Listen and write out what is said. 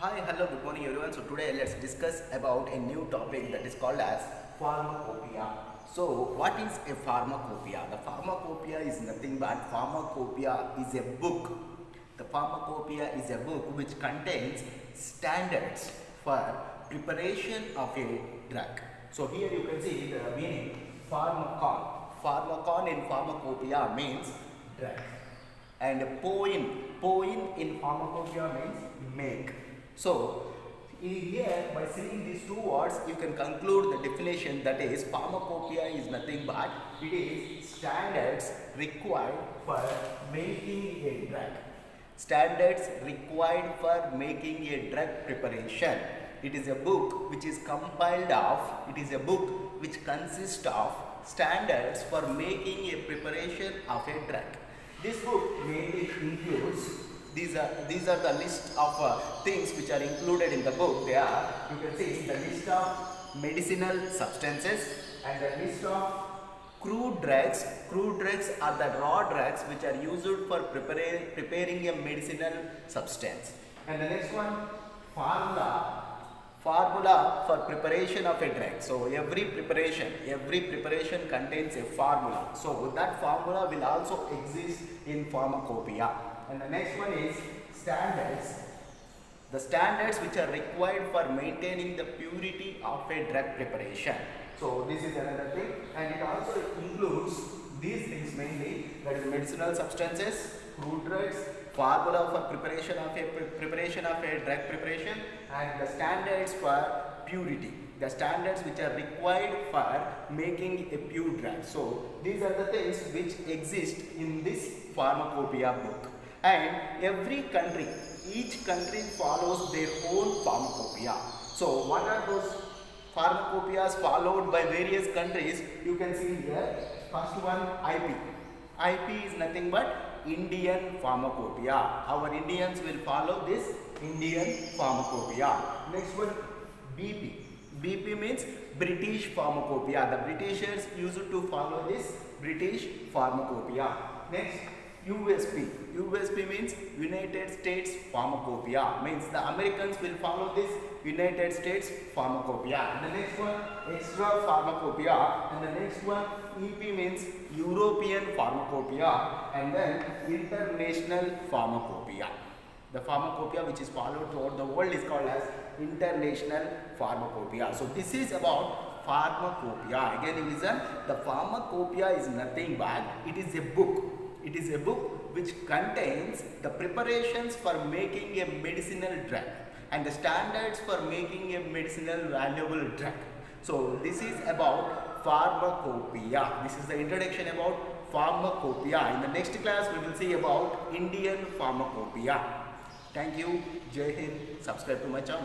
Hi, hello, good morning everyone. So today let's discuss about a new topic that is called as pharmacopoeia. So what is a pharmacopoeia? The pharmacopoeia is nothing but pharmacopoeia is a book. The pharmacopoeia is a book which contains standards for preparation of a drug. So here you can see the meaning pharmacon. Pharmacon in pharmacopoeia means drug. And poin in pharmacopoeia means make. So here by seeing these two words you can conclude the definition, that is pharmacopoeia is nothing but it is standards required for making a drug. Standards required for making a drug preparation. It is a book which is compiled of, it is a book which consists of standards for making a preparation of a drug. This book mainly includes, these are the list of things which are included in the book. They are, you can see the list of medicinal substances and the list of crude drugs. Crude drugs are the raw drugs which are used for preparing a medicinal substance. And the next one, formula for preparation of a drug. So every preparation contains a formula. So that formula will also exist in pharmacopoeia. And the next one is standards. The standards which are required for maintaining the purity of a drug preparation. So this is another thing, and it also includes these things mainly, that is medicinal substances, crude drugs, formula for preparation of a drug preparation, and the standards for purity, the standards which are required for making a pure drug. So these are the things which exist in this pharmacopoeia book. And every country, each country follows their own pharmacopoeia. So what are those pharmacopoeias followed by various countries? You can see here. First one, IP. IP is nothing but Indian pharmacopoeia. Our Indians will follow this Indian pharmacopoeia. Next one, BP. BP means British pharmacopoeia. The Britishers used to follow this British pharmacopoeia. Next, USP. USP means United States Pharmacopoeia. Means the Americans will follow this United States Pharmacopoeia. And the next one, Extra Pharmacopoeia. And the next one, EP means European Pharmacopoeia. And then International Pharmacopoeia. The pharmacopoeia which is followed throughout the world is called as International Pharmacopoeia. So this is about pharmacopoeia. Again listen, the pharmacopoeia is nothing but it is a book. It is a book which contains the preparations for making a medicinal drug and the standards for making a medicinal valuable drug. So this is about pharmacopoeia. This is the introduction about pharmacopoeia. In the next class we will see about Indian pharmacopoeia. Thank you. Jai Hind. Subscribe to my channel.